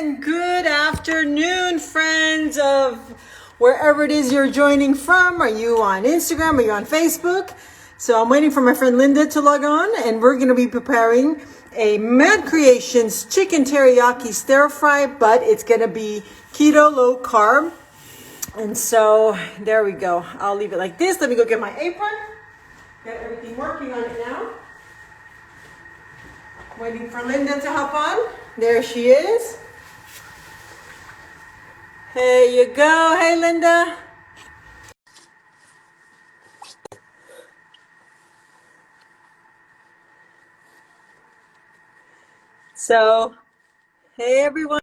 and good afternoon, friends of wherever it is you're joining from. Are you on Instagram? Are you on Facebook? So I'm waiting for my friend Lynda to log on, and we're going to be preparing a Mad Creations chicken teriyaki stir fry, but it's going to be keto low carb. And so there we go. I'll leave it like this. Let me go get my apron. Get everything working on it now. Waiting for Lynda to hop on. There she is. There you go. Hey, Lynda. So, hey, everyone.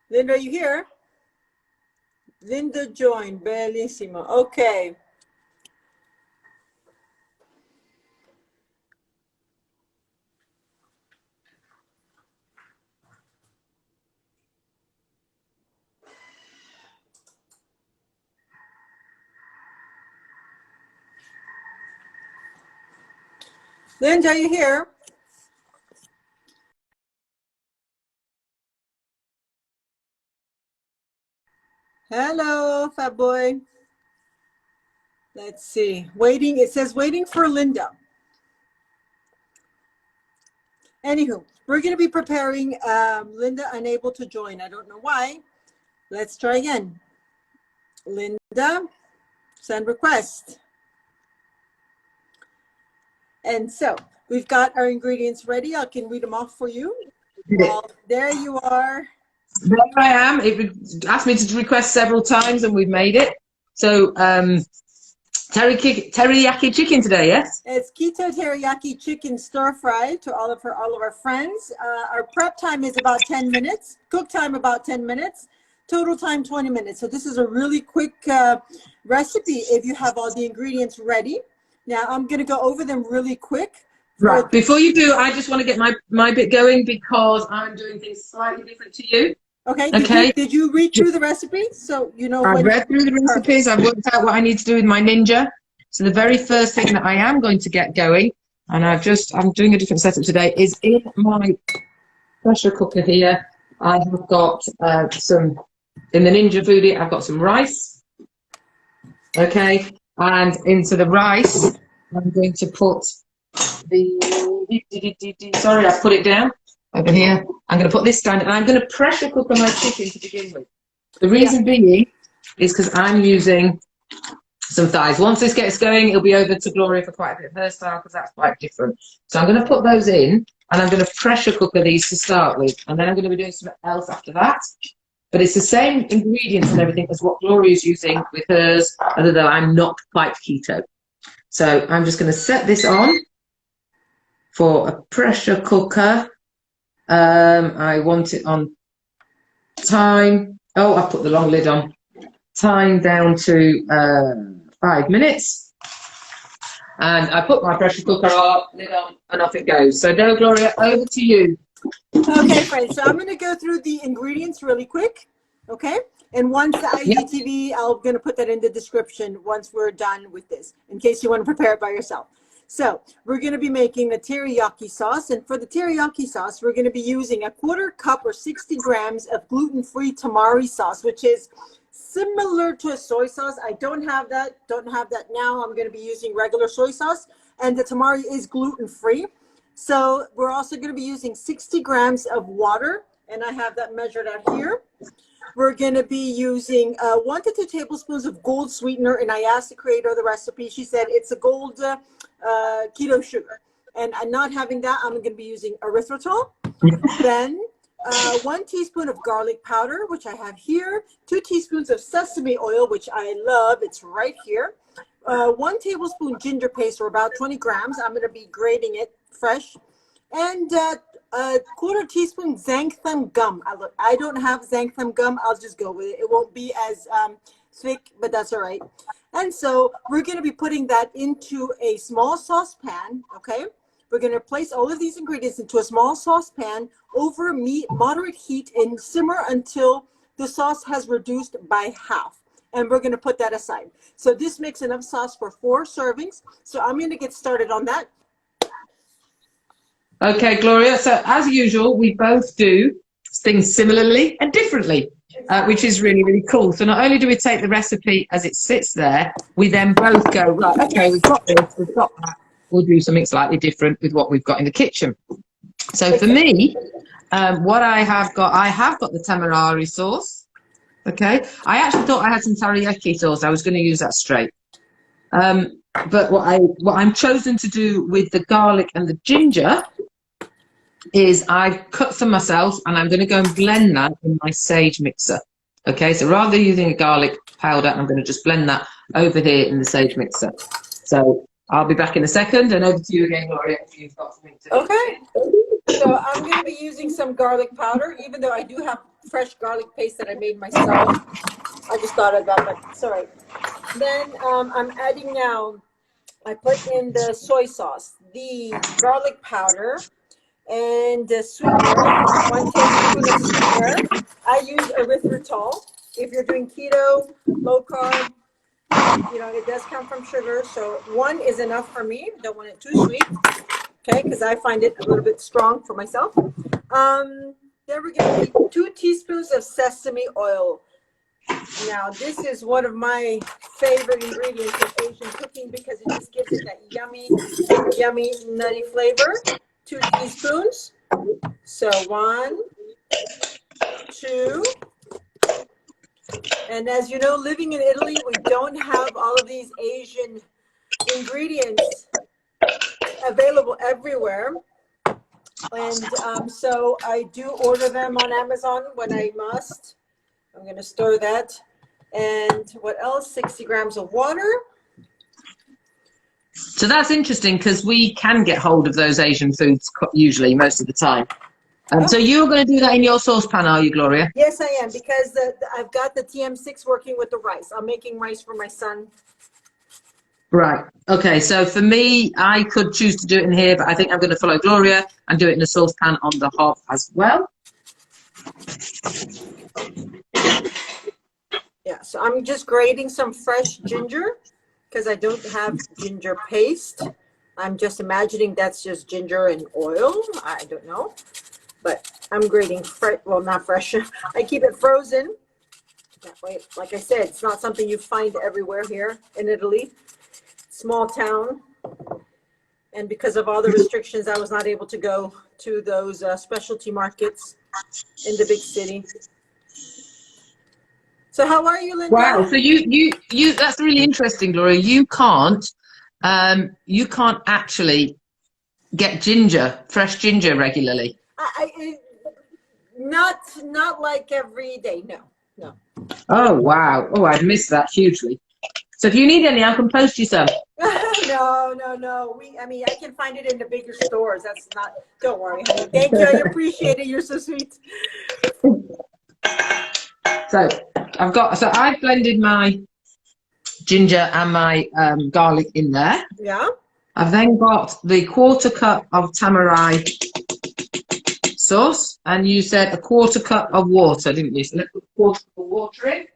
Lynda, are you here? Lynda joined. Bellissimo. Okay. Lynda, are you here? Hello, fat boy. Let's see. Waiting. It says waiting for Lynda. Anywho, we're going to be preparing Lynda unable to join. I don't know why. Let's try again. Lynda, send request. And so we've got our ingredients ready. I can read them off for you. Well, there you are. There I am. It asked me to request several times, and we've made it. So, teriyaki chicken today, yes? It's keto teriyaki chicken stir fry to all of our friends. Our prep time is about 10 minutes. Cook time about 10 minutes. Total time 20 minutes. So this is a really quick recipe if you have all the ingredients ready. Now I'm going to go over them really quick. Right. Before you do, I just want to get my bit going because I'm doing things slightly different to you. Okay. Did you read through the recipe? So you know. I've read through the recipes. I've worked out what I need to do with my Ninja. So the very first thing that I am going to get going, and I'm doing a different setup today, is in my pressure cooker here. I have got some, in the Ninja Foodie, I've got some rice. Okay. And into the rice, I'm going to put sorry, I put it down over here. I'm going to put this down, and I'm going to pressure cook my chicken to begin with. The reason being is because I'm using some thighs. Once this gets going, it'll be over to Gloria for quite a bit of her style because that's quite different. So I'm going to put those in, and I'm going to pressure cooker these to start with, and then I'm going to be doing something else after that. But it's the same ingredients and everything as what Gloria's using with hers, other than I'm not quite keto. So I'm just going to set this on for a pressure cooker. I want it on time. Oh, I put the long lid on. Time down to 5 minutes. And I put my pressure cooker lid on, and off it goes. So now, Gloria, over to you. Okay, friends. So I'm going to go through the ingredients really quick. Okay. And once the IGTV, I'm going to put that in the description once we're done with this, in case you want to prepare it by yourself. So we're going to be making the teriyaki sauce. And for the teriyaki sauce, we're going to be using 1/4 cup or 60 grams of gluten-free tamari sauce, which is similar to a soy sauce. I don't have that now. I'm going to be using regular soy sauce, and the tamari is gluten-free. So we're also going to be using 60 grams of water, and I have that measured out here. We're going to be using 1 to 2 tablespoons of gold sweetener, and I asked the creator of the recipe. She said it's a gold keto sugar, and I'm not having that. I'm going to be using erythritol. Then 1 teaspoon of garlic powder, which I have here. 2 teaspoons of sesame oil, which I love. It's right here. 1 tablespoon ginger paste, or about 20 grams. I'm going to be grating it fresh. And 1/4 teaspoon xanthan gum. I don't have xanthan gum. I'll just go with it. It won't be as thick, but that's all right. And so we're going to be putting that into a small saucepan, okay? We're going to place all of these ingredients into a small saucepan over moderate heat and simmer until the sauce has reduced by half. And we're going to put that aside. So this makes enough sauce for 4 servings. So I'm going to get started on that. Okay, Gloria. So as usual, we both do things similarly and differently, which is really, really cool. So not only do we take the recipe as it sits there, we then both go, right, okay, we've got this, we've got that. We'll do something slightly different with what we've got in the kitchen. So for me, what I have got the tamari sauce. Okay. I actually thought I had some teriyaki sauce. I was going to use that straight. But what I'm chosen to do with the garlic and the ginger is I've cut some myself and I'm going to go and blend that in my sage mixer. Okay, so rather than using a garlic powder, I'm going to just blend that over here in the sage mixer. So I'll be back in a second, and over to you again, Gloria, if you've got something to Okay. So I'm going to be using some garlic powder, even though I do have fresh garlic paste that I made myself. I just thought of that, but it's all right. Then I'm adding now, I put in the soy sauce, the garlic powder, and the sweetener, 1 tablespoon of sweetener. I use erythritol. If you're doing keto, low carb, you know, it does come from sugar. So 1 is enough for me. Don't want it too sweet. Okay, because I find it a little bit strong for myself. There we go. 2 teaspoons of sesame oil. Now, this is one of my favorite ingredients of Asian cooking because it just gives it that yummy, yummy, nutty flavor. 2 teaspoons. So 1, 2. And as you know, living in Italy, we don't have all of these Asian ingredients available everywhere. And so I do order them on Amazon when I must. I'm going to stir that. And what else? 60 grams of water. So that's interesting because we can get hold of those Asian foods usually most of the time. So you're going to do that in your saucepan, are you, Gloria? Yes, I am, because I've got the TM6 working with the rice. I'm making rice for my son. Right. Okay. So for me, I could choose to do it in here, but I think I'm going to follow Gloria and do it in a saucepan on the hob as well. Yeah. So I'm just grating some fresh ginger because I don't have ginger paste. I'm just imagining that's just ginger and oil. I don't know. But I'm grating fresh. Well, not fresh. I keep it frozen. That way, like I said, it's not something you find everywhere here in Italy. Small town, and because of all the restrictions, I was not able to go to those specialty markets in the big city. So how are you, Lynda? Wow. So you that's really interesting, Gloria. You can't actually get fresh ginger regularly. Not like every day. No. Oh wow. Oh, I'd missed that hugely. So if you need any, I can post you some. No. I can find it in the bigger stores. That's not. Don't worry, honey. Thank you. I appreciate it. You're so sweet. So I've blended my ginger and my garlic in there. Yeah. I've then got the 1/4 cup of tamari sauce, and you said 1/4 cup of water, didn't you? So let's put 1/4 cup of water in.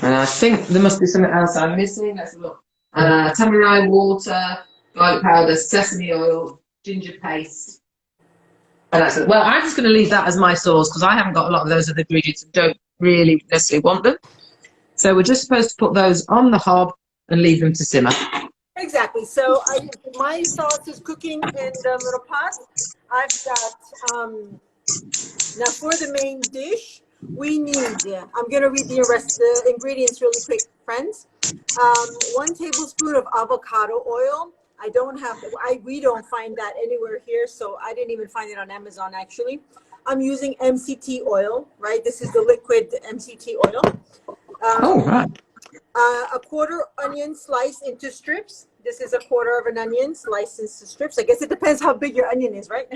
And I think there must be something else I'm missing. Let's look. Tamari water, garlic powder, sesame oil, ginger paste. And that's it. Well, I'm just going to leave that as my sauce because I haven't got a lot of those other ingredients and don't really necessarily want them. So we're just supposed to put those on the hob and leave them to simmer. Exactly. So my sauce is cooking in the little pot. I've got now for the main dish. We need, I'm going to read the ingredients really quick, friends. 1 tablespoon of avocado oil. We don't find that anywhere here, so I didn't even find it on Amazon, actually. I'm using MCT oil, right? This is the liquid MCT oil. Right. 1/4 onion sliced into strips. This is 1/4 of an onion sliced into strips. I guess it depends how big your onion is, right?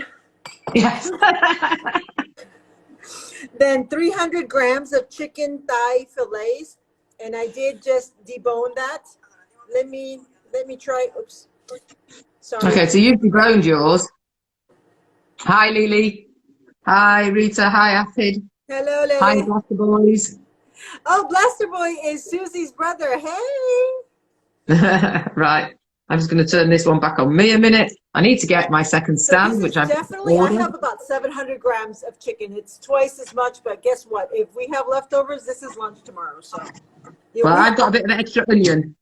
Yes. Then 300 grams of chicken thigh fillets, and I did just debone that. Let me try. Oops, sorry. Okay, so you've deboned yours. Hi, Lily. Hi, Rita. Hi, Afid. Hello, Lily. Hi, Blaster Boys. Oh, Blaster Boy is Susie's brother. Hey. Right. I'm just going to turn this one back on me a minute. I need to get my second So stand, this which is I've definitely, I ordered. have about 700 grams of chicken. It's twice as much, but guess what? If we have leftovers, this is lunch tomorrow. So Well, I've got a bit of extra onion.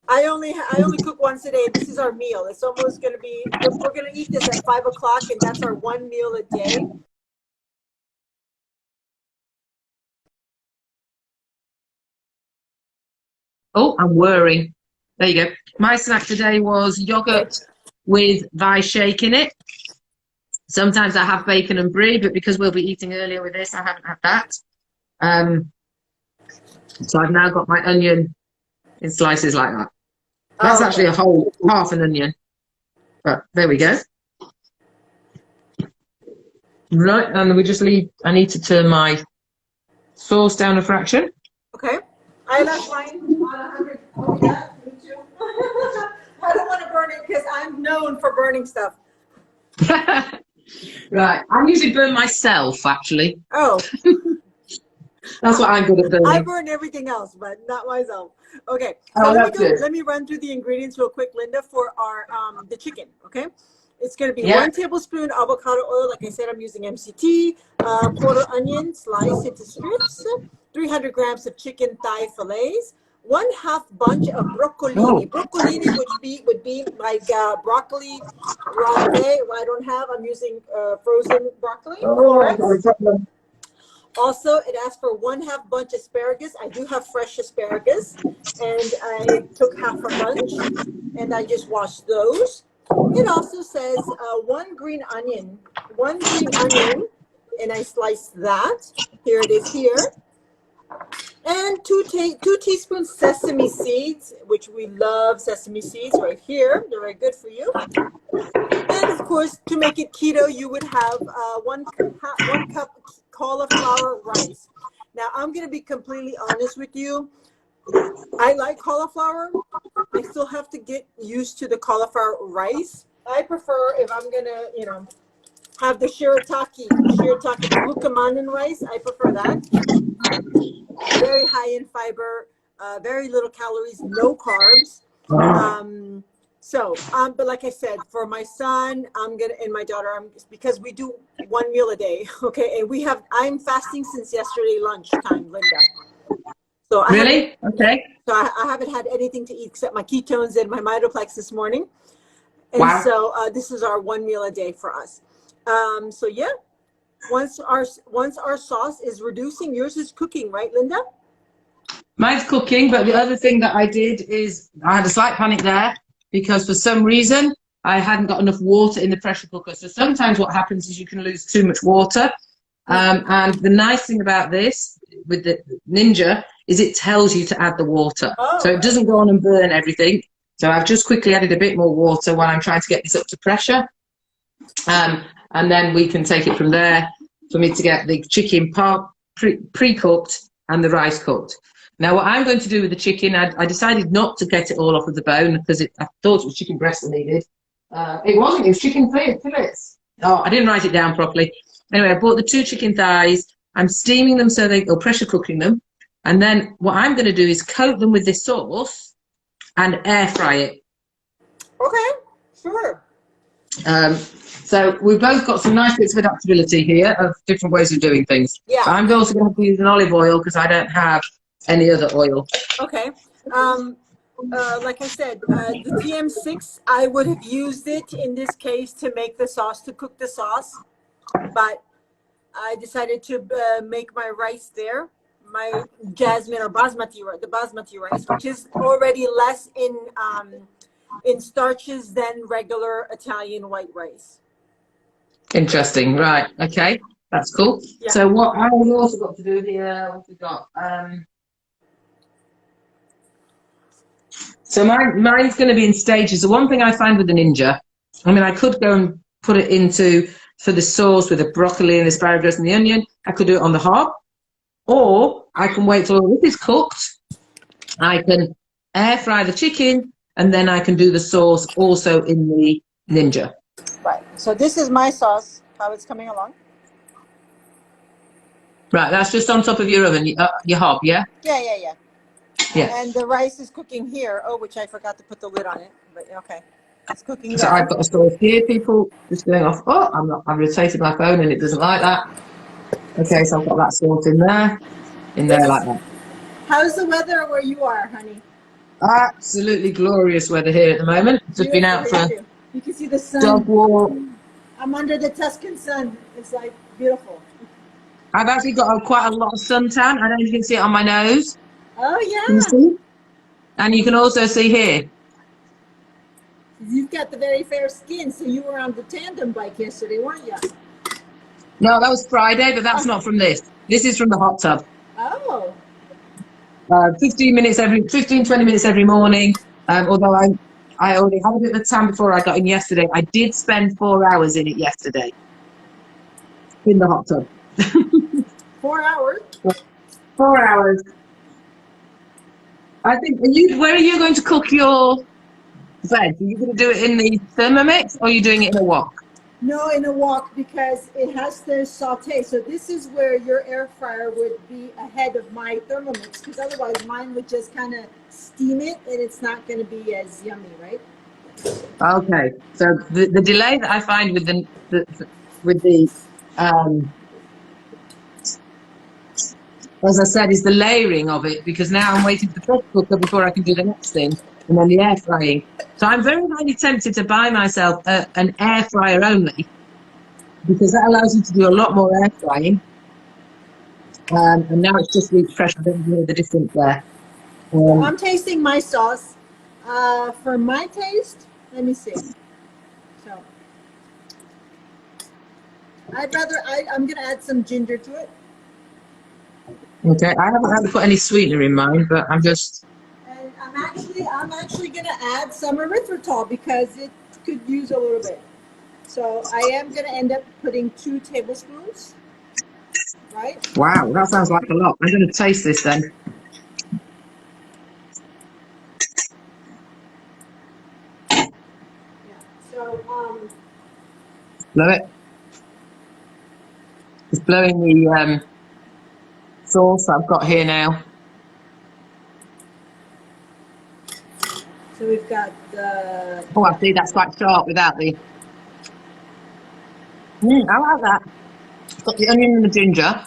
I only cook once a day. This is our meal. It's almost going to be, we're going to eat this at 5 o'clock, and that's our one meal a day. Oh, I'm whirring. There you go. My snack today was yogurt with Vi shake in it. Sometimes I have bacon and brie, but because we'll be eating earlier with this, I haven't had that. So I've now got my onion in slices like that. That's actually a whole half an onion. But there we go. Right, and we just leave. I need to turn my sauce down a fraction. Okay. I left mine on 100. Oh, yeah, me too. I don't want to burn it because I'm known for burning stuff. Right, I usually burn myself, actually. Oh. That's what I'm good at burning. I burn everything else, but not myself. Okay, so let me run through the ingredients real quick, Lynda, for our the chicken. Okay, it's going to be 1 tablespoon avocado oil. Like I said, I'm using MCT. Quarter onion sliced into strips. 300 grams of chicken thigh fillets. 1/2 bunch of broccolini. Broccolini would be like broccoli rabe. I don't have. I'm using frozen broccoli. Also, it asks for 1/2 bunch asparagus. I do have fresh asparagus, and I took half a bunch, and I just washed those. It also says 1 green onion, and I sliced that. Here it is here. And 2 teaspoons sesame seeds, which we love sesame seeds right here. They're very good for you. And of course, to make it keto, you would have 1 cup cauliflower rice. Now, I'm going to be completely honest with you. I like cauliflower. I still have to get used to the cauliflower rice. I prefer, if I'm going to, have the shirataki glucomannan rice. I prefer that. Very high in fiber, very little calories, no carbs. But like I said, for my son, and my daughter, because we do 1 meal a day, okay, and I'm fasting since yesterday lunchtime, Lynda. So I haven't had anything to eat except my ketones and my Mitoplex this morning, and so this is our 1 meal a day for us. So yeah, once our sauce is reducing, yours is cooking, right, Lynda? Mine's cooking, but the other thing that I did is I had a slight panic there because for some reason I hadn't got enough water in the pressure cooker. So sometimes what happens is you can lose too much water. And the nice thing about this with the Ninja is it tells you to add the water. So it doesn't go on and burn everything. So I've just quickly added a bit more water while I'm trying to get this up to pressure. And then we can take it from there for me to get the chicken pre-cooked and the rice cooked. Now, what I'm going to do with the chicken, I decided not to get it all off of the bone because I thought it was chicken breast I needed. It wasn't, it was chicken fillets. Oh, I didn't write it down properly. Anyway, I bought the 2 chicken thighs. I'm steaming them or pressure cooking them. And then what I'm going to do is coat them with this sauce and air fry it. Okay, sure. So we've both got some nice bits of adaptability here of different ways of doing things. Yeah. I'm also going to have to use an olive oil because I don't have any other oil. Okay. Like I said, the TM6, I would have used it in this case to make the sauce, to cook the sauce. But I decided to make my rice there, my jasmine or the basmati rice, which is already less in starches than regular Italian white rice. Interesting. Right. Okay. That's cool. Yeah. So what I also got to do here, what we got? So mine's going to be in stages. The one thing I find with the Ninja, I mean, I could go and put it for the sauce with the broccoli and the asparagus and the onion. I could do it on the hob, or I can wait till all this is cooked. I can air fry the chicken, and then I can do the sauce also in the Ninja. Right. So this is my sauce, how it's coming along. Right. That's just on top of your oven, your hob, yeah? Yeah. Yeah. And the rice is cooking here. Oh, which I forgot to put the lid on it. But okay, it's cooking So there. I've got a sauce here, people. Just going off. Oh, I've rotated my phone and it doesn't like that. Okay, so I've got that sauce in there like that. How's the weather where you are, honey? Absolutely glorious weather here at the moment. Just been Beautiful out for here a too. You can see the dog sun. walk. I'm under the Tuscan sun. It's like beautiful. I've actually got quite a lot of suntan. I don't know if you can see it on my nose. Oh Can you yeah. see? And you can also see here. You've got the very fair skin, so you were on the tandem bike yesterday, weren't you? No, that was Friday, but that's not from this. This is from the hot tub. Oh. 15 minutes 20 minutes every morning. Although I already had a bit of time before I got in yesterday. I did spend 4 hours in it yesterday. In the hot tub. 4 hours? 4 hours. I think, where are you going to cook your veg? Are you going to do it in the Thermomix or are you doing it in a wok? No, in a wok because it has to saute. So this is where your air fryer would be ahead of my Thermomix because otherwise mine would just kind of steam it and it's not going to be as yummy, right? Okay. So the delay that I find with the as I said, is the layering of it, because now I'm waiting for the pressure cooker before I can do the next thing, and then the air frying. So I'm very highly tempted to buy myself an air fryer only, because that allows you to do a lot more air frying. And now it's just reached pressure. I don't know the difference there. So I'm tasting my sauce. For my taste, let me see. So I'm going to add some ginger to it. Okay, I haven't had to put any sweetener in mine, but I'm just. And I'm actually going to add some erythritol because it could use a little bit. So I am going to end up putting 2 tablespoons, right? Wow, that sounds like a lot. I'm going to taste this then. Yeah. So Blow it. Just blowing the sauce I've got here now. so we've got the. Oh, I see that's quite sharp without the. I like that. Got the onion and the ginger.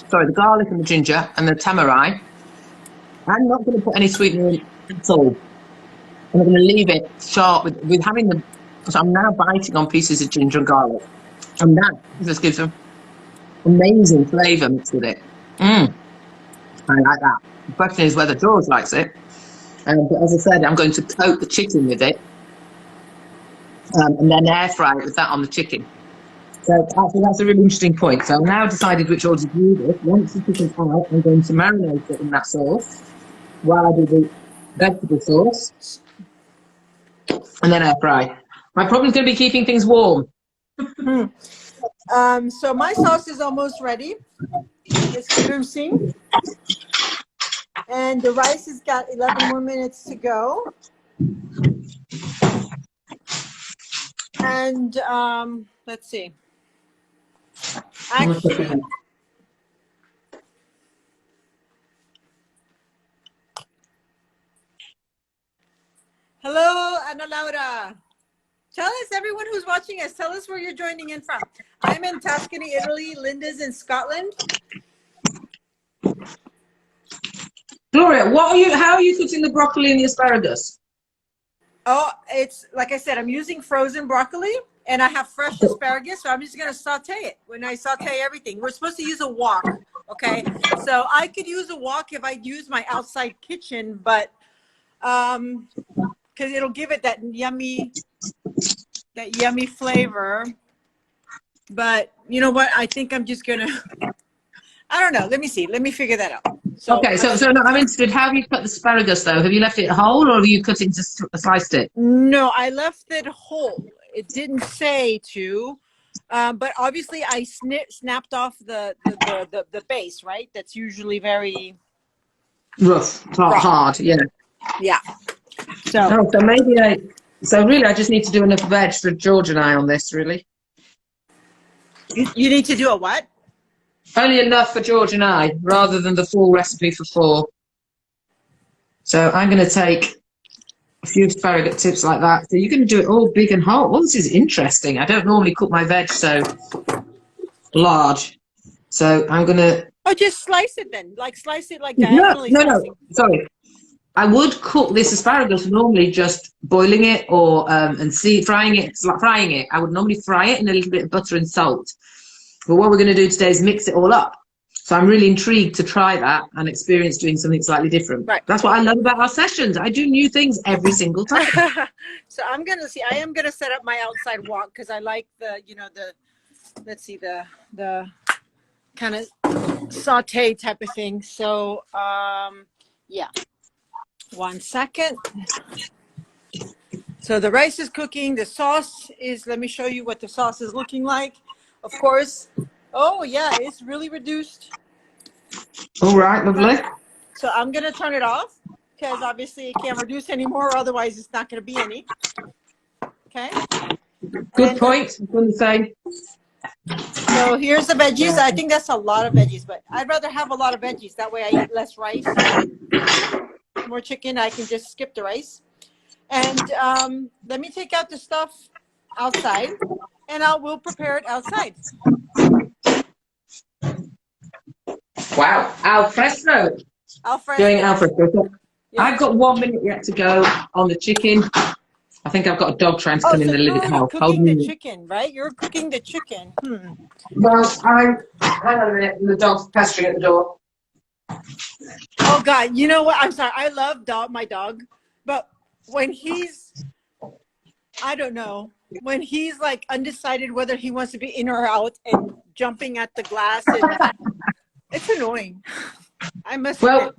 Sorry, the garlic and the ginger and the tamarind. I'm not going to put any sweetener in at all. I'm going to leave it sharp with having the. So I'm now biting on pieces of ginger and garlic, and that just gives them amazing flavour mixed with it. I like that. The question is whether George likes it. But as I said, I'm going to coat the chicken with it, and then air fry it with that on the chicken. So actually, that's a really interesting point. So I've now decided which order to do this. Once the chicken's out, I'm going to marinate it in that sauce while I do the vegetable sauce, and then air fry. My problem is going to be keeping things warm. So my sauce is almost ready. It's reducing. And the rice has got 11 more minutes to go. And let's see. Actually, hello, Ana Laura. Tell us, everyone who's watching us, tell us where you're joining in from. I'm in Tuscany, Italy. Lynda's in Scotland. Gloria, how are you cooking the broccoli and the asparagus? Oh, it's like I said, I'm using frozen broccoli and I have fresh asparagus. So I'm just going to saute it when I saute everything. We're supposed to use a wok. Okay. So I could use a wok if I use my outside kitchen, but because it'll give it that yummy flavor. But you know what? I think I'm just going to, I don't know. Let me see. Let me figure that out. So, okay, so no, I'm interested. How have you cut the asparagus, though? Have you left it whole, or have you cut it into sliced it? No, I left it whole. It didn't say to, but obviously I snapped off the base, right? That's usually very Rough, hard, yeah. Yeah. So So really, I just need to do enough veg for George and I on this, really. You need to do a what? Only enough for George and I, rather than the full recipe for 4. So I'm going to take a few asparagus tips like that. So you're going to do it all big and hot. Well, this is interesting. I don't normally cook my veg so large. So I'm going to... Oh, just slice it then. Like slice it like No, diagonally no, no. slicing. Sorry. I would cook this asparagus normally just boiling it or frying it. Frying it. I would normally fry it in a little bit of butter and salt. But what we're going to do today is mix it all up. So I'm really intrigued to try that and experience doing something slightly different. Right. That's what I love about our sessions. I do new things every single time. So I'm gonna see. I am gonna set up my outside walk because I like the, let's see, the kind of saute type of thing. So yeah. 1 second. So the rice is cooking. The sauce is. Let me show you what the sauce is looking like. Of course. Oh yeah, it's really reduced. All right, lovely. So I'm gonna turn it off because obviously it can't reduce anymore. Otherwise, it's not gonna be any. Okay. Good point. I'm going to say. So here's the veggies. I think that's a lot of veggies, but I'd rather have a lot of veggies. That way I eat less rice. More chicken. I can just skip the rice. And let me take out the stuff outside, and we'll prepare it outside. Wow, al fresco. Al fresco. Doing al fresco. Yeah. I've got 1 minute yet to go on the chicken. I think I've got a dog trying to come in and live at the house. Cooking the chicken, right? You're cooking the chicken. Well, hang on a minute. The dog's pestering at the door. Oh God, you know what? I'm sorry. I love my dog, but when he's, I don't know, when he's like undecided whether he wants to be in or out and jumping at the glass, it's annoying. I must. Well,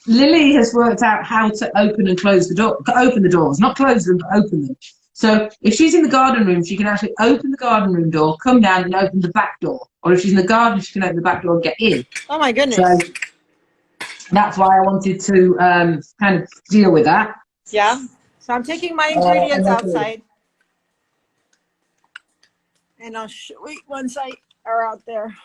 Lily has worked out how to open and close the door. Open the doors, not close them, but open them. So if she's in the garden room, she can actually open the garden room door, come down and open the back door. Or if she's in the garden, she can open the back door and get in. Oh my goodness. So that's why I wanted to kind of deal with that. Yeah. So I'm taking my ingredients outside. And I'll wait once I are out there.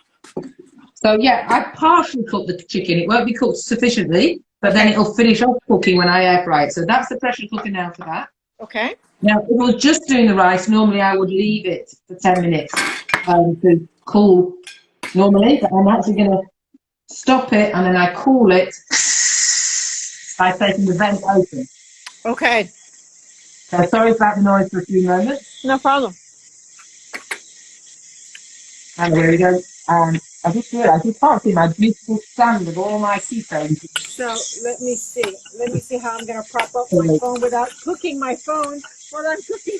So yeah, I partially cooked the chicken. It won't be cooked sufficiently, but then it'll finish off cooking when I air fry it. So that's the pressure cooker now for that. Okay. Now, if I was just doing the rice, normally I would leave it for 10 minutes to cool normally, but I'm actually going to stop it and then I cool it by taking the vent open. Okay. So sorry about the noise for a few moments. No problem. And there we go. I just realized you can't see my beautiful stand of all my ketones. So let me see. Let me see how I'm going to prop up my phone without cooking my phone while I'm cooking.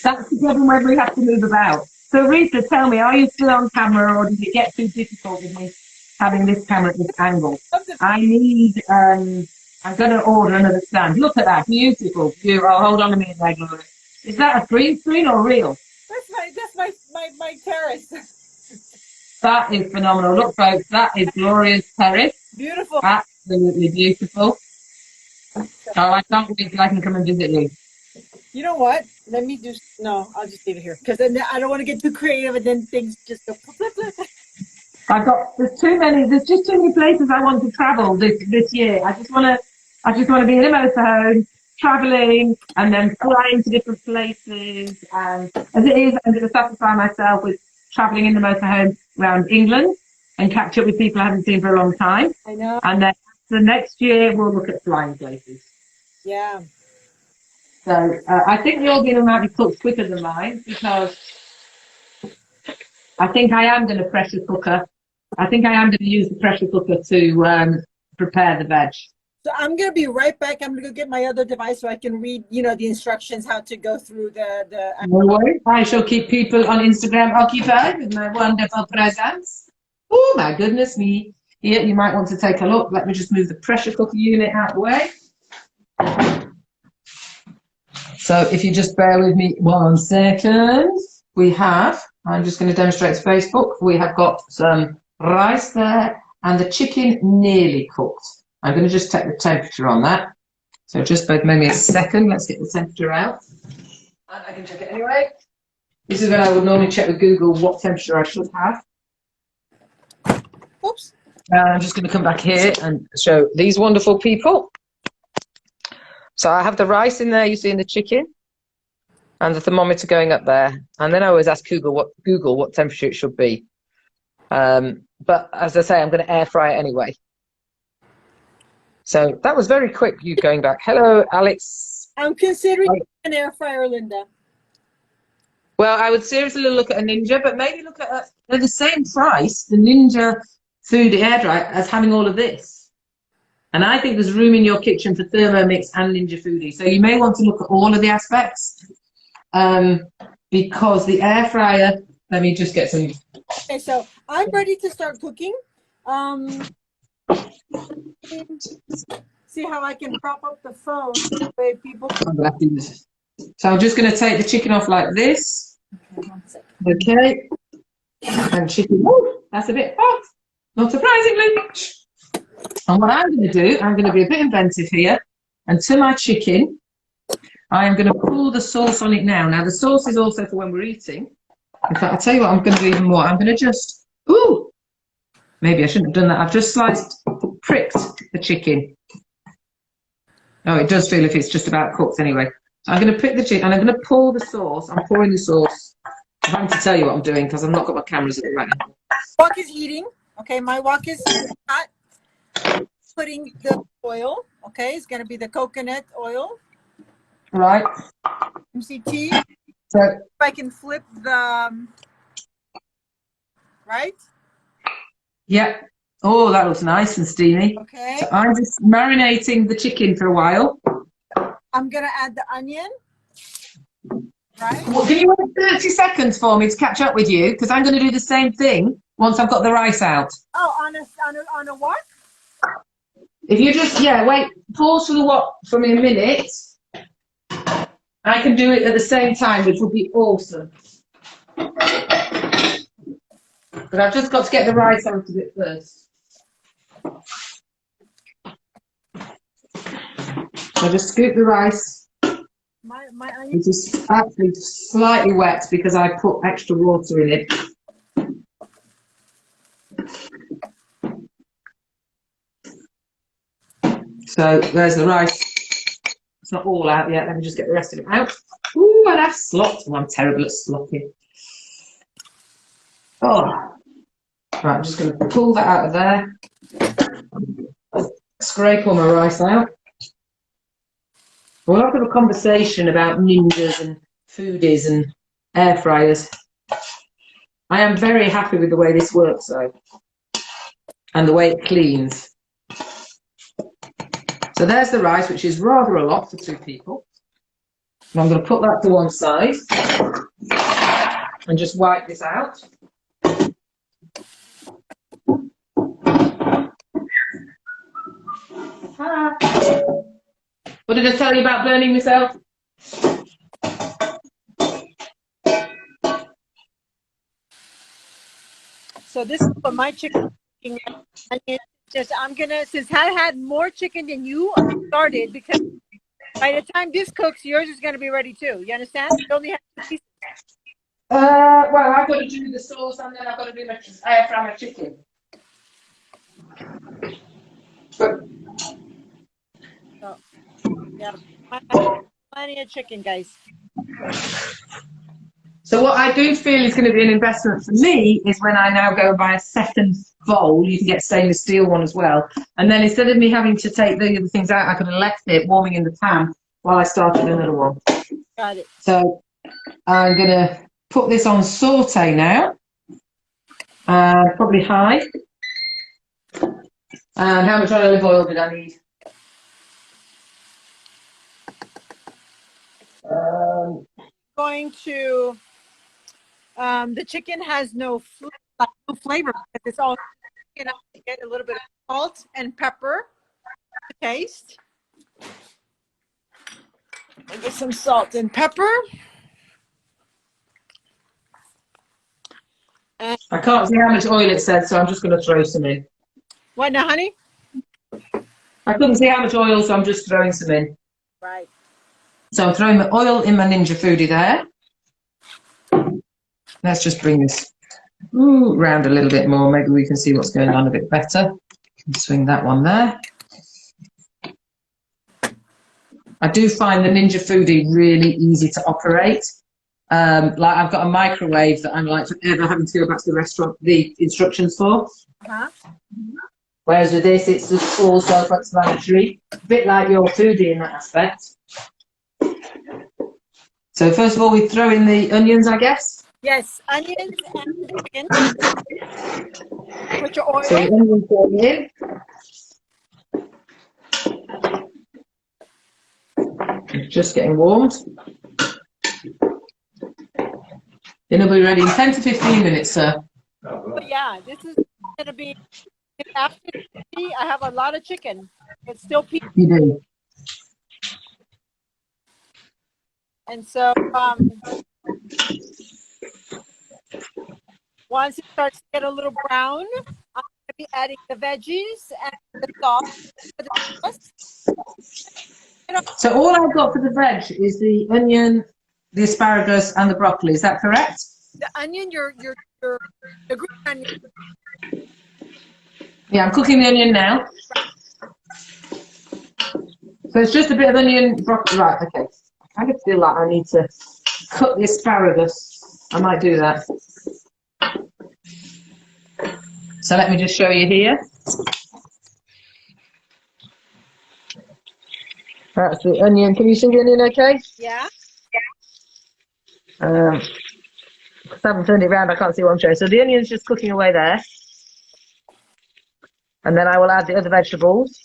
That's the problem when we have to move about. So Rita, tell me, are you still on camera or did it get too difficult with me having this camera at this angle? I need, I'm going to order another stand. Look at that, beautiful. Oh, hold on a minute, Gloria. Is that a green screen or real? That's my terrace. That is phenomenal. Look, folks, that is Gloria's terrace. Beautiful. Absolutely beautiful. Oh, I can't wait till I can come and visit you. You know what? Let me just, no, I'll just leave it here. Because then I don't want to get too creative and then things just go flip, flip. There's just too many places I want to travel this year. I just want to be in a motorhome, traveling, and then flying to different places. And as it is, I'm going to satisfy myself with traveling in the motorhome around England and catch up with people I haven't seen for a long time. I know. And then the next year we'll look at flying places. Yeah. So I think your dinner might be cooked quicker than mine because I think I am going to pressure cooker. I think I am going to use the pressure cooker to prepare the veg. So I'm going to be right back. I'm going to go get my other device so I can read, the instructions, how to go through the. No worries. I shall keep people on Instagram occupied with my wonderful presence. Oh, my goodness me. Here, you might want to take a look. Let me just move the pressure cooker unit out of the way. So if you just bear with me 1 second, I'm just going to demonstrate to Facebook, we have got some rice there and the chicken nearly cooked. I'm going to just check the temperature on that. So just maybe a second, let's get the temperature out. And I can check it anyway. This is when I would normally check with Google what temperature I should have. Oops. I'm just going to come back here and show these wonderful people. So I have the rice in there, you see, in the chicken, and the thermometer going up there. And then I always ask Google what temperature it should be. But as I say, I'm going to air fry it anyway. So that was very quick, you going back. Hello, Alex. I'm considering an air fryer, Lynda. Well, I would seriously look at a Ninja, but maybe look at they're the same price, the Ninja food air dryer, as having all of this. And I think there's room in your kitchen for Thermomix and Ninja Foodie. So you may want to look at all of the aspects, because the air fryer, let me just get some. Okay, so I'm ready to start cooking. See how I can prop up the phone the way people. So I'm just going to take the chicken off like this. Okay, 1 second. Okay. And chicken, oh, that's a bit hot, not surprisingly. And what I'm going to do, I'm going to be a bit inventive here. And to my chicken, I'm going to pour the sauce on it now. Now, the sauce is also for when we're eating. In fact, I'll tell you what, I'm going to do even more. I'm going to just, maybe I shouldn't have done that. I've just pricked the chicken. Oh, it does feel if it's just about cooked anyway. So I'm going to prick the chicken and I'm going to pour the sauce. I'm pouring the sauce. I'm having to tell you what I'm doing because I've not got my cameras at right now. Wok is heating. Okay, my wok is hot. Putting the oil. Okay, it's going to be the coconut oil. Right. MCT. So if I can flip the, right? Yeah. Oh, that looks nice and steamy. Okay. So I'm just marinating the chicken for a while. I'm going to add the onion. Right. Well, can you wait 30 seconds for me to catch up with you? Because I'm going to do the same thing once I've got the rice out. Oh, on a what? If you just, wait, pause for the what for me a minute. I can do it at the same time, which would be awesome. But I've just got to get the rice out of it first. So just scoop the rice. My onion. It is actually slightly wet because I put extra water in it. So there's the rice. It's not all out yet. Let me just get the rest of it out. Ooh, and I've slopped. Oh, I'm terrible at slopping. Oh. Right, I'm just going to pull that out of there. Scrape all my rice out. We'll have a conversation about ninjas and foodies and air fryers. I am very happy with the way this works, though, and the way it cleans. So there's the rice, which is rather a lot for 2 people. And I'm going to put that to one side and just wipe this out. What did I tell you about burning myself? So this is what my chicken. Just I'm gonna, since I had more chicken than you started, because by the time this cooks, yours is gonna be ready too. You understand? You only have 2 pieces. Well, I've got to do the sauce and then I've got to do my air fry my chicken. But Yeah, plenty of chicken, guys. so what I do feel is going to be an investment for me is when I now go and buy a second bowl. You can get stainless steel one as well. And then instead of me having to take the other things out, I could have left it warming in the pan while I started another one. Got it. So I'm going to put this on saute now. Probably high. And how much olive oil did I need? Going to the chicken has no flavor because it's all chicken. I get a little bit of salt and pepper to taste. I get some salt and pepper. And I can't see how much oil it said, so I'm just going to throw some in. what now, honey? I couldn't see how much oil, so I'm just throwing some in. Right. So I'm throwing the oil in my Ninja Foodie there. Let's just bring this round a little bit more. Maybe we can see what's going on a bit better. Swing that one there. I do find the Ninja Foodie really easy to operate. Like I've got a microwave that I'm like ever having to go back to the restaurant, the instructions for. Whereas with this, it's just all self-explanatory, a bit like your Foodie in that aspect. So first of all, we throw in the onions, I guess. Yes, onions and chicken. Put your oil. So the onions going in. Just getting warmed. Dinner will be ready in 10 to 15 minutes, sir. Oh, yeah, this is going to be, after tea, I have a lot of chicken. It's still peak. You do. And so once it starts to get a little brown, I'm going to be adding the veggies and the sauce for the sauce. So all I've got for the veg is the onion, the asparagus, and the broccoli. Is that correct? The onion, the green onion. Yeah, I'm cooking the onion now. So it's just a bit of onion, broccoli. Right, okay. I kind of feel like I need to cut the asparagus. I might do that. So let me just show you here. That's the onion. Can you see the onion okay? Yeah. I haven't turned it around, I can't see what I'm showing. So the onion's just cooking away there. And then I will add the other vegetables.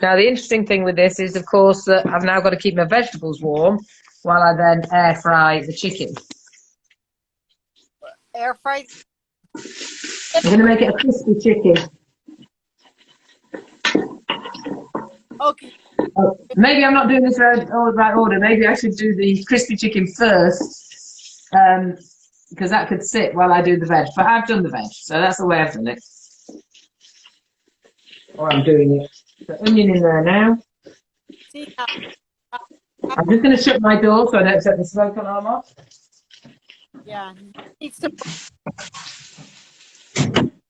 Now the interesting thing with this is, of course, that I've now got to keep my vegetables warm while I then air fry the chicken. Air fry. I'm going to make it a crispy chicken. Okay. Maybe I'm not doing this in the right order. Maybe I should do the crispy chicken first, because that could sit while I do the veg. But I've done the veg, so that's the way I've done it. Or I'm doing it. The onion in there now. See, I'm just going to shut my door so I don't set the smoke alarm off. yeah. It's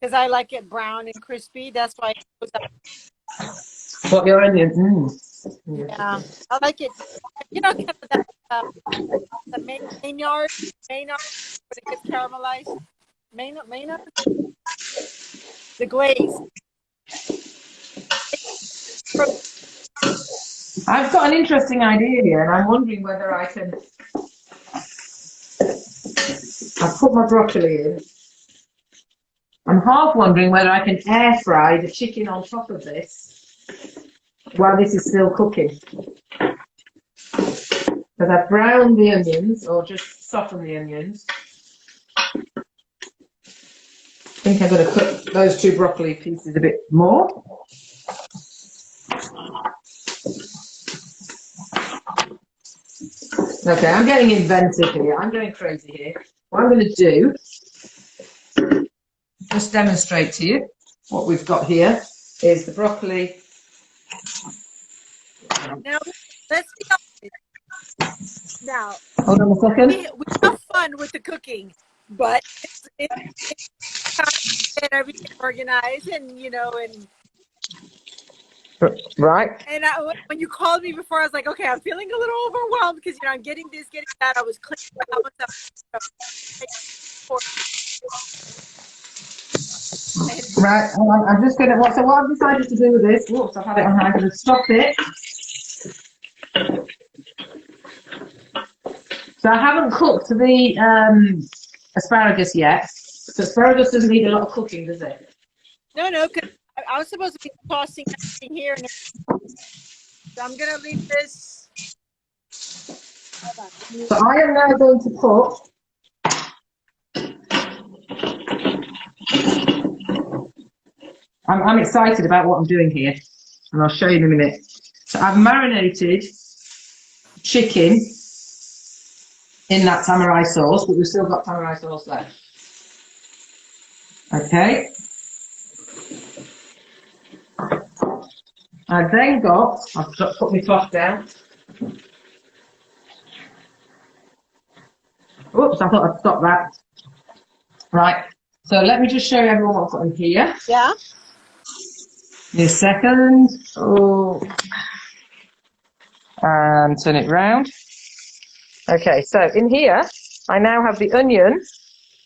because I like it brown and crispy. That's why it goes up. What, your onions? Yeah, I like it. You know, kind of that, the Maynard, when it gets caramelized. Maynard? The glaze. I've got an interesting idea here, and I'm wondering whether I can. I've put my broccoli in. I'm half wondering whether I can air fry the chicken on top of this while this is still cooking. Because I've browned the onions, or just softened the onions. I think I'm going to cook those two broccoli pieces a bit more. Okay, I'm getting inventive here. I'm going crazy here. What I'm going to do, just demonstrate to you what we've got here, is the broccoli. Now, let's be honest. Now, Hold on a second. we have fun with the cooking, but it's time to get everything organized and, you know, and Right. And when you called me before, I was like, okay, I'm feeling a little overwhelmed because, you know, I'm getting this, getting that. I was cleaning the house. Right. I'm just going to, so what I've decided to do with this, whoops, I've had it on high, I'm going to stop it. So I haven't cooked the asparagus yet. So asparagus doesn't need a lot of cooking, does it? No, because I was supposed to be tossing everything here. So I'm going to leave this. Hold on. So I am now going to put I'm excited about what I'm doing here, and I'll show you in a minute. So I've marinated chicken in that tamari sauce, but we've still got tamari sauce left. Okay. I've put my cloth down. Oops, I thought I'd stop that. Right. So let me just show everyone what I've got in here. Yeah. Give me a second. Oh, and turn it round. Okay, so in here, I now have the onion,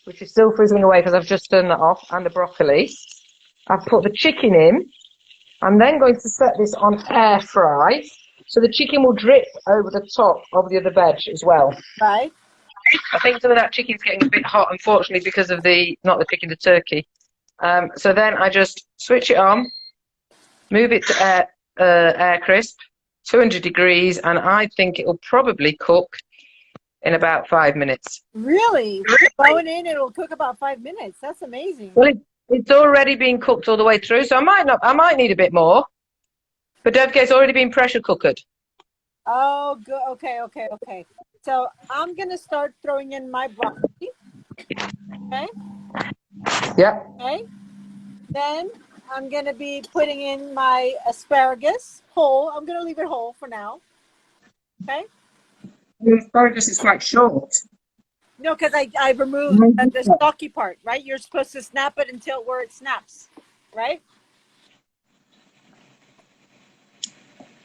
which is still frizzling away because I've just turned that off, and the broccoli. I've put the chicken in. I'm then going to set this on air fry, so the chicken will drip over the top of the other veg as well. Right. I think some of that chicken's getting a bit hot, unfortunately, because of not the chicken, the turkey. So then I just switch it on, move it to air crisp, 200 degrees, and I think it will probably cook in about 5 minutes. Really? Going in, it'll cook about 5 minutes. That's amazing. Well, it's already been cooked all the way through, so I might need a bit more. But don't forget, it's already been pressure cooked. Oh, good. Okay. So I'm gonna start throwing in my broccoli. Okay. Yep. Okay. Then I'm gonna be putting in my asparagus whole. I'm gonna leave it whole for now. Okay. The asparagus is quite short. No, because I removed the stocky part, right? You're supposed to snap it until where it snaps, right?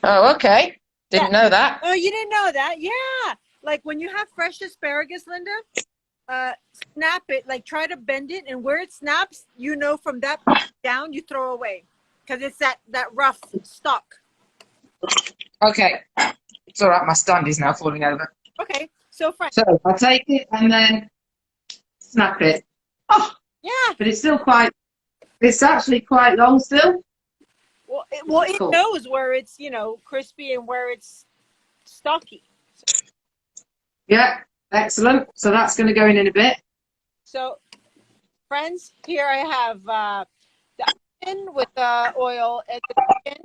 Oh, okay. Didn't know that. Oh, you didn't know that? Yeah. Like when you have fresh asparagus, Lynda, snap it, like try to bend it, and where it snaps, you know, from that down, you throw away because it's that rough stalk. Okay. It's all right. My stand is now falling over. Okay. So I take it and then snap it. Oh, yeah. but it's actually quite long still. Well, it knows where it's, crispy and where it's stocky. So. Yeah, excellent. So that's going to go in a bit. So, friends, here I have the onion with the oil and the chicken,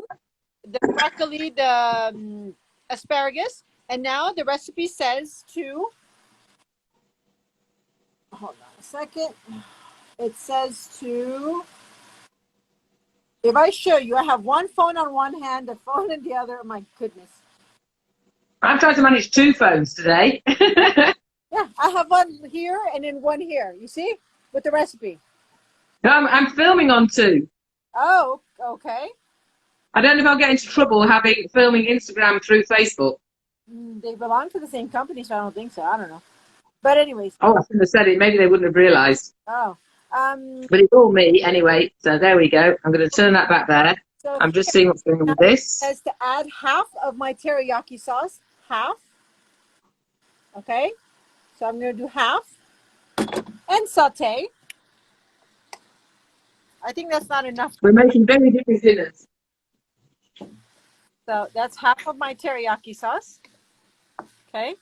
the broccoli, the asparagus, and now the recipe says to. Hold on a second. It says to. If I show you, I have one phone on one hand, the phone in the other. Oh my goodness. I'm trying to manage 2 phones today. Yeah, I have one here and then one here. You see? With the recipe. No, I'm filming on 2. Oh, okay. I don't know if I'll get into trouble filming Instagram through Facebook. They belong to the same company, so I don't think so. I don't know. But anyways. Oh, I shouldn't have said it. Maybe they wouldn't have realised. Oh. But it's all me anyway, so there we go. I'm going to turn that back there. So I'm just seeing what's going on with this. It says to add half of my teriyaki sauce. Half. Okay. So I'm going to do half. And saute. I think that's not enough. We're making very different dinners. So that's half of my teriyaki sauce. Okay.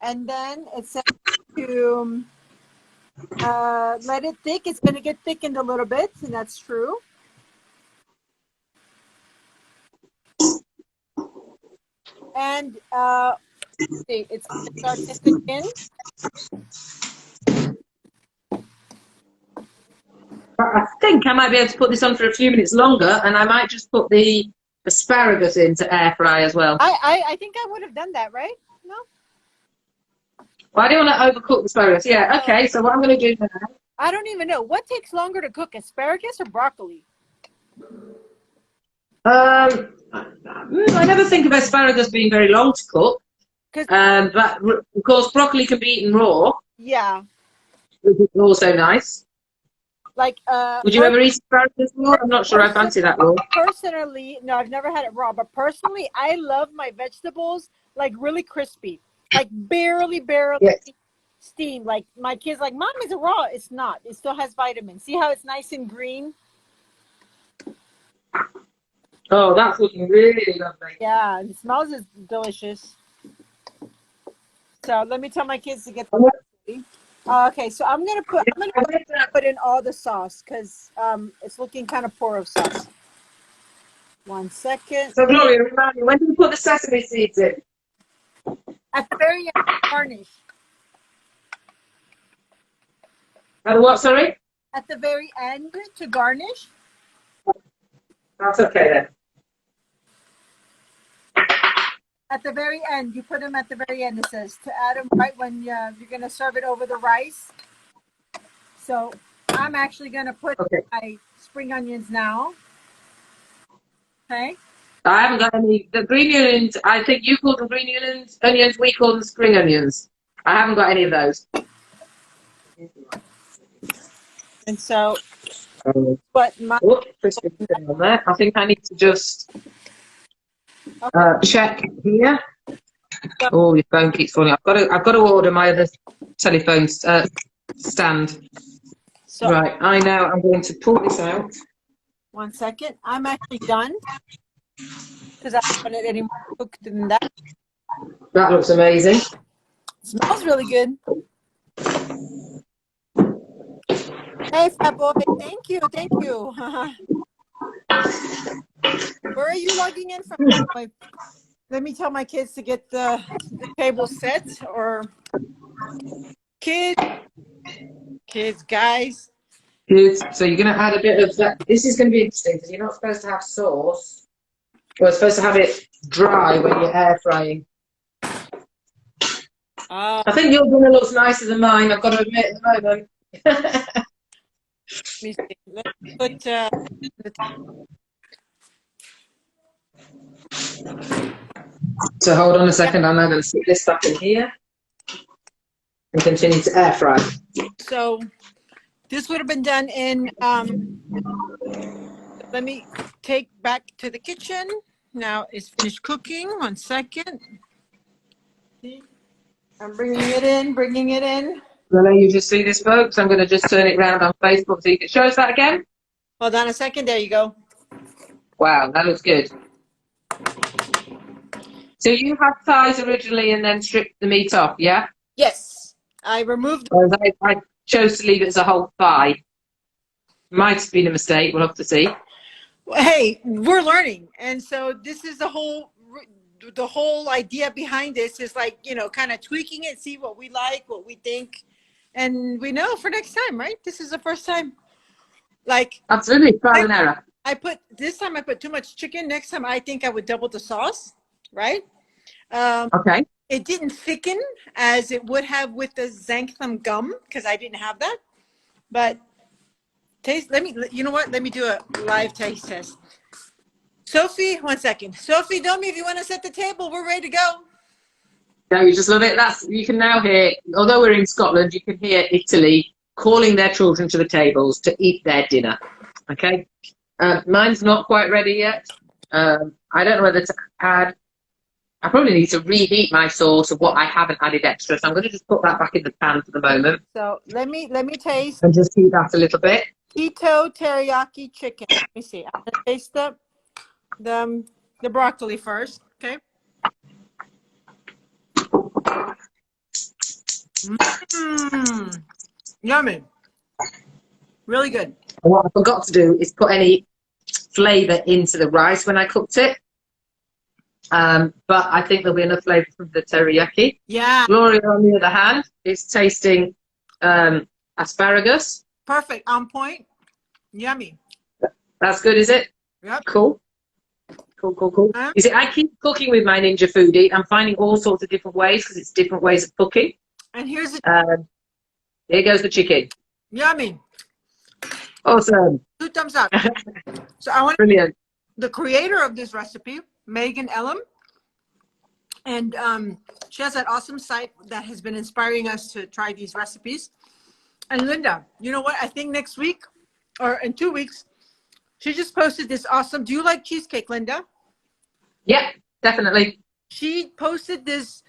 And then it says to let it thick. It's going to get thickened a little bit, and that's true. And see, it's going to start to thicken in. I think I might be able to put this on for a few minutes longer, and I might just put the asparagus into air fry as well. I think I would have done that, right? No? Well, I don't want to overcook the asparagus. Yeah, okay, so what I'm going to do now... I don't even know. What takes longer to cook, asparagus or broccoli? I never think of asparagus being very long to cook. But, of course, broccoli can be eaten raw. Yeah. Which is also nice. Like, would you ever eat asparagus raw? I'm not sure I fancy that raw. Personally, no, I've never had it raw. But personally, I love my vegetables, like, really crispy. Like, barely steamed. Like, my kid's like, Mom, is it raw? It's not. It still has vitamins. See how it's nice and green? Oh, that's looking really lovely. Yeah, it smells delicious. So let me tell my kids to get the recipe. Okay, so I'm gonna put in all the sauce because it's looking kind of poor of sauce. 1 second. So Gloria, remind me, when did you put the sesame seeds in? At the very end, garnish. At the what, sorry? At the very end to garnish. That's okay then. at the very end. You put them at the very end. It says to add them right when you're going to serve it over the rice. So I'm actually going to put my spring onions now. Okay. I haven't got any. The green onions, I think you call them green onions, we call them spring onions. I haven't got any of those. And so, but my on there. I think I need to just check here. Oh, your phone keeps falling. I've got to order my other telephone stand. So, right, I know. I'm going to pull this out. 1 second. I'm actually done because I don't want it any more cooked than that. That looks amazing. Smells really good. Hey, fat boy. Thank you. Thank you. Where are you logging in from? Let me tell my kids to get the table set or kids, guys. Good. So you're going to add a bit of that. This is going to be interesting because you're not supposed to have sauce. You're supposed to have it dry when you're air frying. I think your dinner looks nicer than mine, I've got to admit at the moment. Let me see. Let's put So hold on a second, I'm now going to stick this back in here and continue to air fry. So this would have been done in, let me take back to the kitchen. Now it's finished cooking. 1 second. I'm bringing it in. Well, you just see this, folks. I'm going to just turn it around on Facebook so you can show us that again. Hold on a second. There you go. Wow, that looks good. So you had thighs originally and then stripped the meat off, yeah? Yes. I removed. I chose to leave it as a whole thigh. Might have been a mistake. We'll have to see. Hey, we're learning. And so this is the whole idea behind this is like, you know, kind of tweaking it, see what we like, what we think. And we know for next time, right? This is the first time. Like, absolutely, trial and error. This time I put too much chicken. Next time I think I would double the sauce, right? Okay. It didn't thicken as it would have with the xanthan gum because I didn't have that. But taste, you know what? Let me do a live taste test. Sophie, 1 second. Sophie, Domi, if you want to set the table, we're ready to go. No, you just love it. You can now hear, although we're in Scotland, you can hear Italy calling their children to the tables to eat their dinner. Okay? Mine's not quite ready yet. I don't know whether to add. I probably need to reheat my sauce of what I haven't added extra. So I'm going to just put that back in the pan for the moment. So let me taste. And just heat that a little bit. Keto teriyaki chicken. Let me see. I'm going to taste the broccoli first. Okay. Yummy. Really good. What I forgot to do is put any flavour into the rice when I cooked it. But I think there'll be enough flavour from the teriyaki. Yeah. Gloria, on the other hand, is tasting asparagus. Perfect. On point. Yummy. That's good, is it? Yep. Cool. Cool. Is it? I keep cooking with my Ninja Foodie. I'm finding all sorts of different ways because it's different ways of cooking. And here's it. Here goes the chicken. Yummy. Awesome. 2 thumbs up. So I want brilliant. The creator of this recipe, Megan Elam, and she has that awesome site that has been inspiring us to try these recipes. And Lynda, you know what? I think next week or in 2 weeks, she just posted this awesome. Do you like cheesecake, Lynda? Yeah, definitely. She posted this,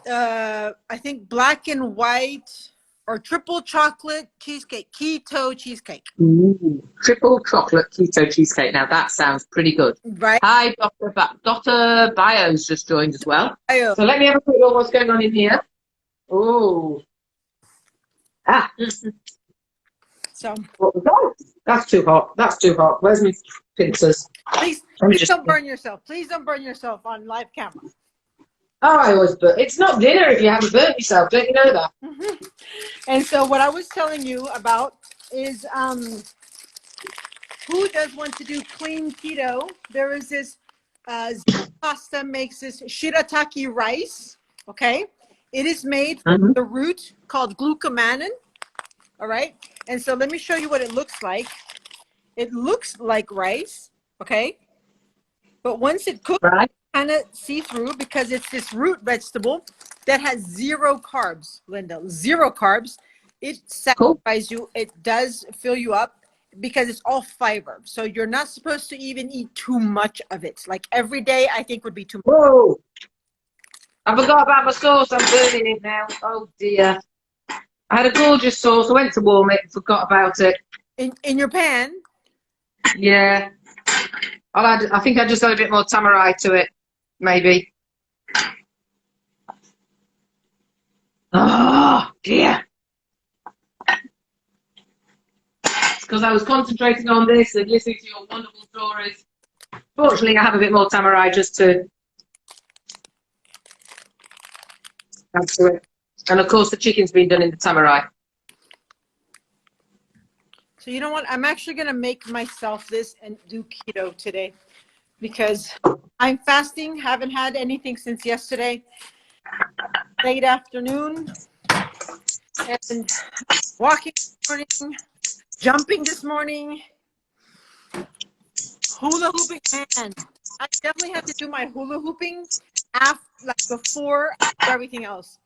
I think, black and white or triple chocolate cheesecake, keto cheesecake. Ooh, triple chocolate keto cheesecake. Now that sounds pretty good. Right. Hi, Dr. Bio's just joined as well. Bio. So let me have a quick look what's going on in here. Ooh. So what was that? That's too hot. That's too hot. Where's my pincers? Please don't burn yourself. Please don't burn yourself on live camera. Oh, I always burn. It's not dinner if you haven't burnt yourself. Don't you know that? Mm-hmm. And so what I was telling you about is who does want to do clean keto? There is this Zero Pasta makes this shirataki rice. Okay, it is made from Mhm. the root called glucomannan. All right, and so let me show you what it looks like. It looks like rice. Okay, but once it cooks, Right. kind of see through because it's this root vegetable that has zero carbs, Lynda. Zero carbs. It Cool. satisfies you. It does fill you up because it's all fiber. So you're not supposed to even eat too much of it. Like every day, I think would be too much. Whoa! I forgot about my sauce. I'm burning it now. Oh dear. I had a gorgeous sauce. I went to warm it. Forgot about it. In your pan. Yeah. I think I just add a bit more tamari to it, maybe. Oh dear. It's because I was concentrating on this and listening to your wonderful stories. Fortunately, I have a bit more tamari just to add to it. And of course, the chicken's been done in the tamari. So you know what? I'm actually going to make myself this and do keto today because I'm fasting. Haven't had anything since yesterday, late afternoon, and walking this morning, jumping this morning, hula hooping. Man, I definitely have to do my hula hooping after, like before I do everything else.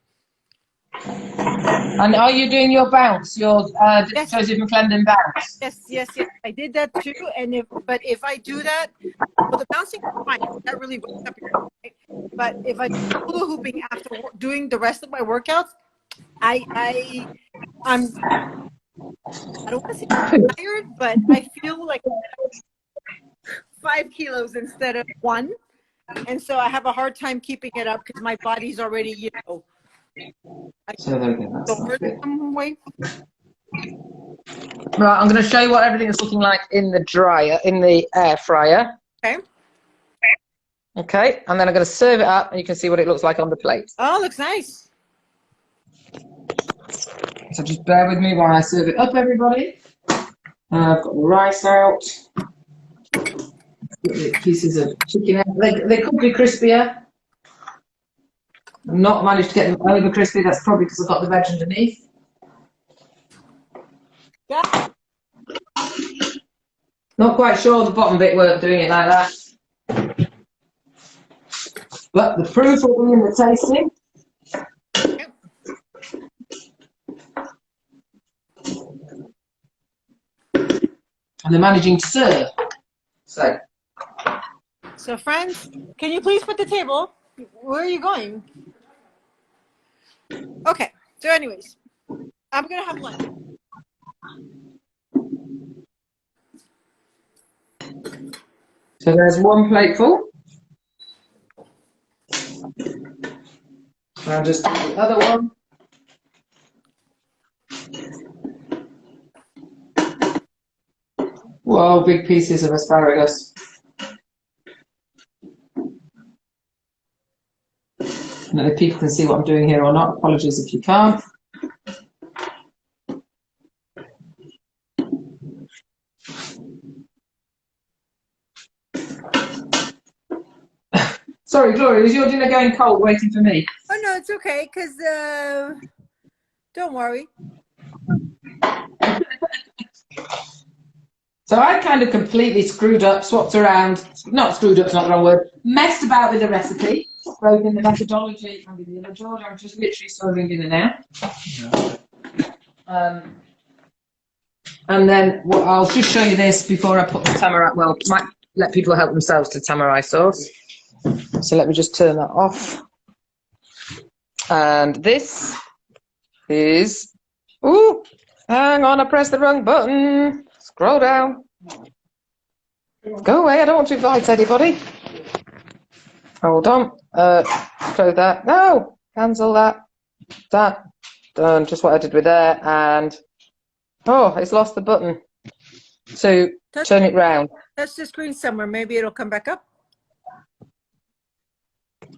And are you doing your bounce, your Yes. Joseph McClendon bounce? Yes. I did that too. And if I do that, well, the bouncing is fine. That really wakes up your heart, right? But if I do hula hooping after doing the rest of my workouts, I'm I don't want to say tired, but I feel like 5 kilos instead of 1, and so I have a hard time keeping it up because my body's already So there we go. over some way. Right, I'm going to show you what everything is looking like in the air fryer. Okay. Okay, and then I'm going to serve it up, and you can see what it looks like on the plate. Oh, looks nice. So just bear with me while I serve it up, everybody. I've got the rice out. Got the pieces of chicken out. They could be crispier. I've not managed to get them over crispy. That's probably because I've got the veg underneath. Yeah. Not quite sure the bottom bit weren't doing it like that. But the proof will be in the tasting. Okay. And they're managing to serve. So friends, can you please put the table? Where are you going? Okay. So anyways, I'm going to have lunch. So there's one plate full. I'll just do the other one. Whoa, big pieces of asparagus. I don't know if people can see what I'm doing here or not. Apologies if you can't. Sorry, Gloria, is your dinner going cold waiting for me? Oh, no, it's okay because don't worry. So I kind of completely screwed up, swapped around, not screwed up's not the wrong word, messed about with the recipe, both in the methodology and in the image order. I'm just literally serving dinner now. And then I'll just show you this before I put the tamari, well, might let people help themselves to tamari sauce. So let me just turn that off. And this is, ooh, hang on, I pressed the wrong button. Scroll down. Go away, I don't want to invite anybody. Hold on. Close that. No, cancel that. That. Done. Just what I did with there. And, oh, it's lost the button. So turn it round. Touch the screen somewhere. Maybe it'll come back up.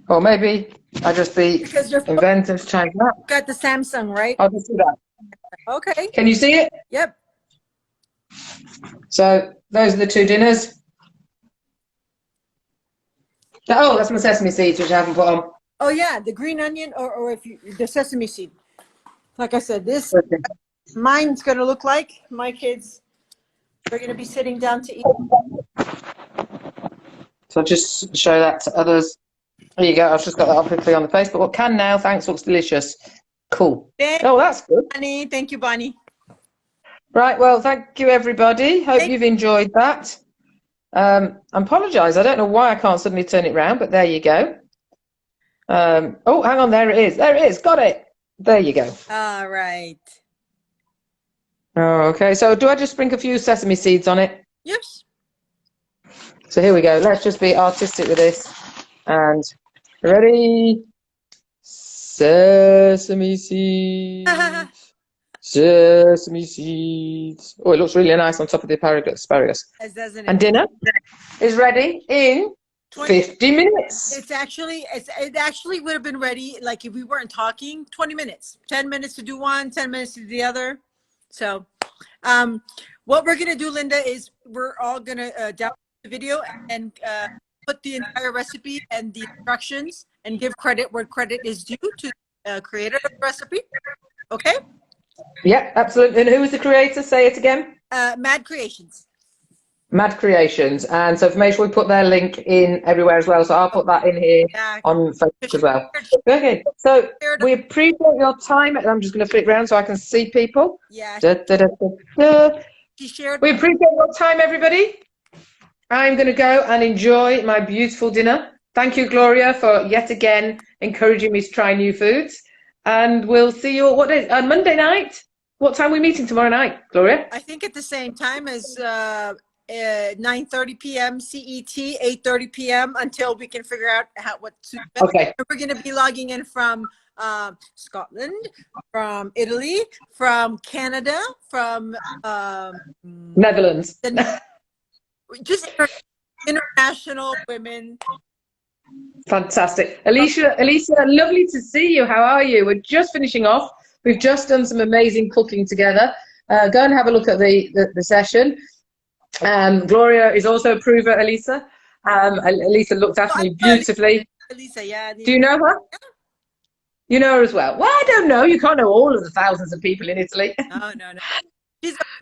Or maybe I just be Because you're inventive, change that. got the Samsung, right? I'll just do that. Okay. Can you see it? Yep. So those are the two dinners. Oh, that's my sesame seeds, which I haven't put on. Oh yeah, the green onion, or if you the sesame seed. Like I said, this mine's gonna look like my kids. They're gonna be sitting down to eat. So I'll just show that to others. There you go. I've just got that up quickly on the face, but what can now? Thanks. Looks delicious. Cool. Oh, that's good. Bonnie, thank you, Bonnie. Right. Well, thank you, everybody. Hope you've enjoyed that. I apologise. I don't know why I can't suddenly turn it round, but there you go. Oh, hang on. There it is. There it is. Got it. There you go. All right. Oh, okay. So do I just sprinkle a few sesame seeds on it? Yes. So here we go. Let's just be artistic with this. And ready? Sesame seeds. Sesame seeds. Oh, it looks really nice on top of the asparagus. Yes, doesn't it? And dinner is ready in 50 minutes. It actually would have been ready, like if we weren't talking, 20 minutes. 10 minutes to do one, 10 minutes to do the other. So what we're going to do, Lynda, is we're all going to download the video and put the entire recipe and the instructions and give credit where credit is due to the creator of the recipe. Okay? Yeah, absolutely. And who was the creator? Say it again. Mad Creations. Mad Creations. And so make sure we put their link in everywhere as well. So I'll put that in here on Facebook as well. Okay. So we appreciate your time. I'm just going to flip around so I can see people. Yeah. We appreciate your time, everybody. I'm going to go and enjoy my beautiful dinner. Thank you, Gloria, for yet again encouraging me to try new foods. And we'll see you what day? Monday night. What time are we meeting tomorrow night, Gloria? I think at the same time as 9:30 p.m. CET, 8:30 p.m. until we can figure out what to. Okay. We're going to be logging in from Scotland, from Italy, from Canada, from Netherlands. Just international women. Fantastic. Alicia, lovely to see you. How are you? We're just finishing off. We've just done some amazing cooking together. Go and have a look at the session. Gloria is also a prover, Elisa. Elisa looked after me beautifully. Elisa, yeah. Do you know her? You know her as well. Well, I don't know. You can't know all of the thousands of people in Italy. No.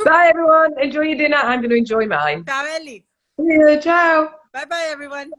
Bye, everyone. Enjoy your dinner. I'm going to enjoy mine. Ciao, Ellie. Yeah, ciao. Bye-bye, everyone.